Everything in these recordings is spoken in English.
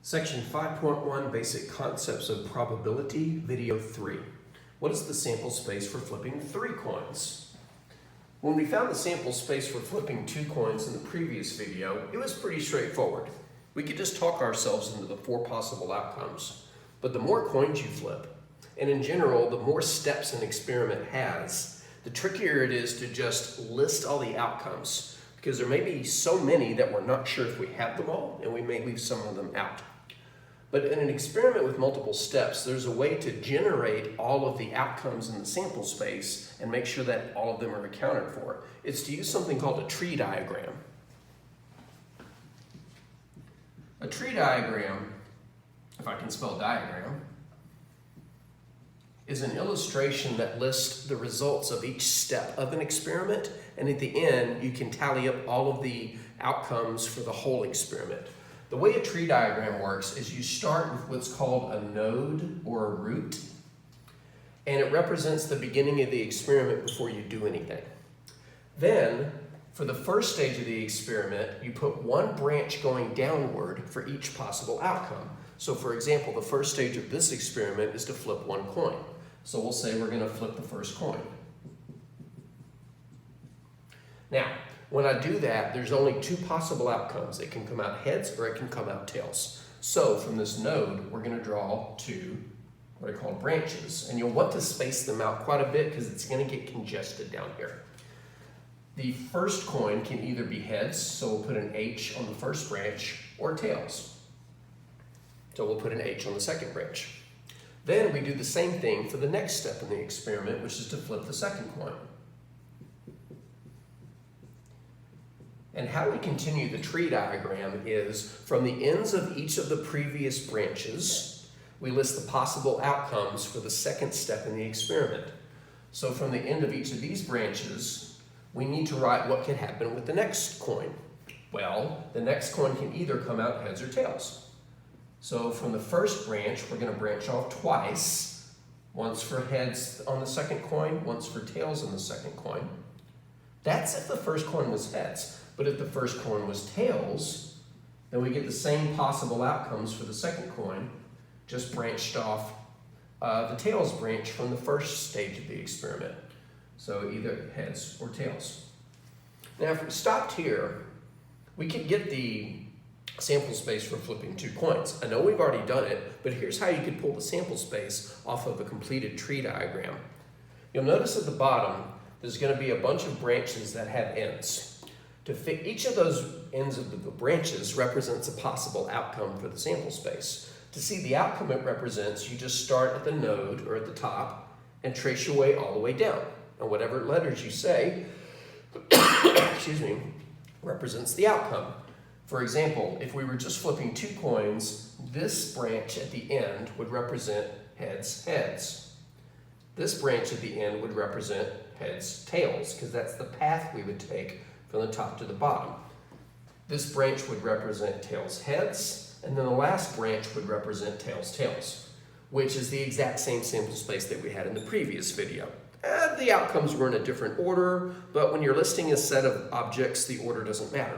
Section 5.1, Basic Concepts of Probability, Video 3. What is the sample space for flipping 3 coins? When we found the sample space for flipping 2 coins in the previous video, it was pretty straightforward. We could just talk ourselves into the 4 possible outcomes. But the more coins you flip, and in general, the more steps an experiment has, the trickier it is to just list all the outcomes, because there may be so many that we're not sure if we have them all, and we may leave some of them out. But in an experiment with multiple steps, there's a way to generate all of the outcomes in the sample space and make sure that all of them are accounted for. It's to use something called a tree diagram. A tree diagram, if I can spell diagram, is an illustration that lists the results of each step of an experiment, and at the end, you can tally up all of the outcomes for the whole experiment. The way a tree diagram works is you start with what's called a node or a root, and it represents the beginning of the experiment before you do anything. Then, for the first stage of the experiment, you put one branch going downward for each possible outcome. So for example, the first stage of this experiment is to flip 1 coin. So we'll say we're going to flip the first coin. Now, when I do that, there's only 2 possible outcomes. It can come out heads or it can come out tails. So from this node, we're going to draw 2 what are called branches. And you'll want to space them out quite a bit because it's going to get congested down here. The first coin can either be heads, so we'll put an H on the first branch, or tails. So we'll put an H on the second branch. Then we do the same thing for the next step in the experiment, which is to flip the second coin. And how we continue the tree diagram is from the ends of each of the previous branches, we list the possible outcomes for the second step in the experiment. So from the end of each of these branches, we need to write what can happen with the next coin. Well, the next coin can either come out heads or tails. So from the first branch, we're going to branch off twice, once for heads on the second coin, once for tails on the second coin. That's if the first coin was heads. But if the first coin was tails, then we get the same possible outcomes for the second coin, just branched off the tails branch from the first stage of the experiment. So either heads or tails. Now if we stopped here, we could get the sample space for flipping 2 coins. I know we've already done it, but here's how you could pull the sample space off of a completed tree diagram. You'll notice at the bottom, there's going to be a bunch of branches that have ends. To fit each of those ends of the branches represents a possible outcome for the sample space. To see the outcome it represents, you just start at the node or at the top and trace your way all the way down. And whatever letters you say, excuse me, represents the outcome. For example, if we were just flipping 2 coins, this branch at the end would represent heads, heads. This branch at the end would represent heads, tails, because that's the path we would take from the top to the bottom. This branch would represent tails, heads, and then the last branch would represent tails, tails, which is the exact same sample space that we had in the previous video. The outcomes were in a different order, but when you're listing a set of objects, the order doesn't matter.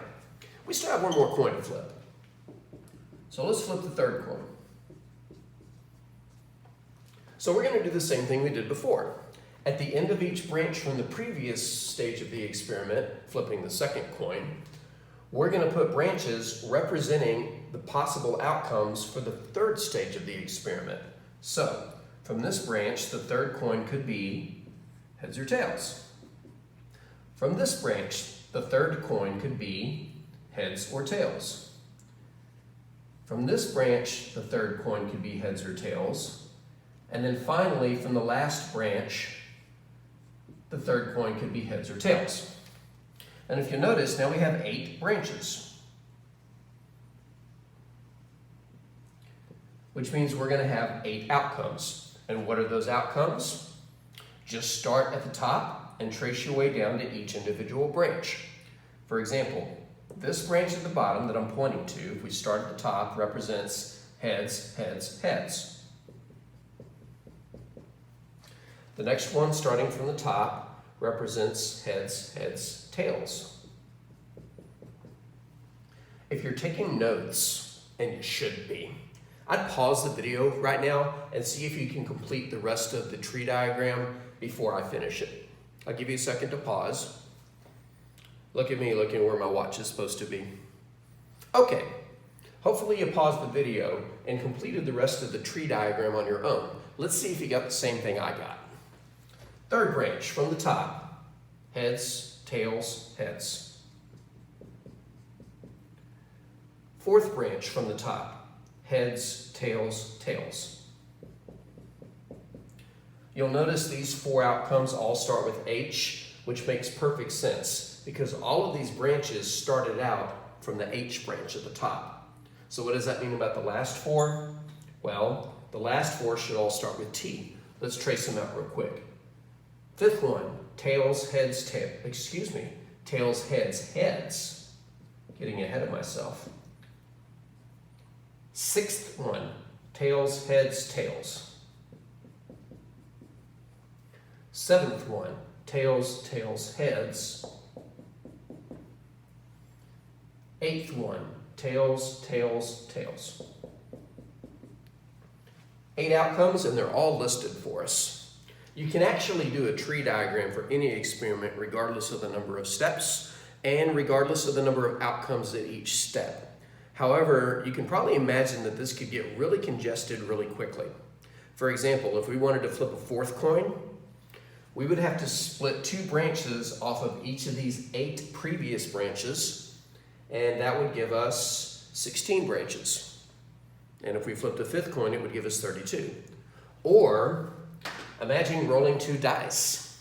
We still have 1 more coin to flip. So let's flip the third coin. So we're going to do the same thing we did before. At the end of each branch from the previous stage of the experiment, flipping the second coin, we're going to put branches representing the possible outcomes for the third stage of the experiment. So, from this branch, the third coin could be heads or tails. From this branch, the third coin could be heads or tails. From this branch, the third coin could be heads or tails. And then finally, from the last branch, the third coin could be heads or tails. And if you notice, now we have 8 branches, which means we're going to have 8 outcomes. And what are those outcomes? Just start at the top and trace your way down to each individual branch. For example, this branch at the bottom that I'm pointing to, if we start at the top, represents heads, heads, heads. The next one, starting from the top, represents heads, heads, tails. If you're taking notes, and you should be. I'd pause the video right now and see if you can complete the rest of the tree diagram before I finish it. I'll give you a second to pause. Look at me looking where my watch is supposed to be. Okay, hopefully you paused the video and completed the rest of the tree diagram on your own. Let's see if you got the same thing I got. Third branch from the top, heads, tails, heads. Fourth branch from the top, heads, tails, tails. You'll notice these four outcomes all start with H, which makes perfect sense because all of these branches started out from the H branch at the top. So what does that mean about the last four? Well, the last four should all start with T. Let's trace them out real quick. Fifth one, tails, heads, tails, heads, heads. Getting ahead of myself. Sixth one, tails, heads, tails. Seventh one, tails, tails, heads. Eighth one, tails, tails, tails. 8 outcomes, and they're all listed for us. You can actually do a tree diagram for any experiment regardless of the number of steps and regardless of the number of outcomes at each step. However, you can probably imagine that this could get really congested really quickly. For example, if we wanted to flip a fourth coin, we would have to split 2 branches off of each of these 8 previous branches, and that would give us 16 branches. And if we flipped a fifth coin, it would give us 32. Or imagine rolling 2 dice.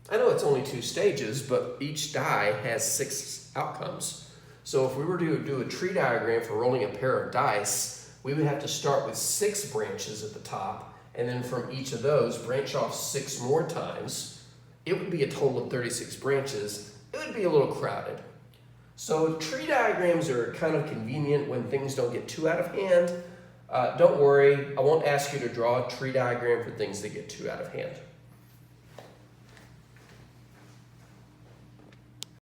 I know it's only 2 stages, but each die has 6 outcomes. So if we were to do a tree diagram for rolling a pair of dice, we would have to start with 6 branches at the top, and then from each of those, branch off 6 more times. It would be a total of 36 branches. It would be a little crowded. So tree diagrams are kind of convenient when things don't get too out of hand. Don't worry, I won't ask you to draw a tree diagram for things that get too out of hand.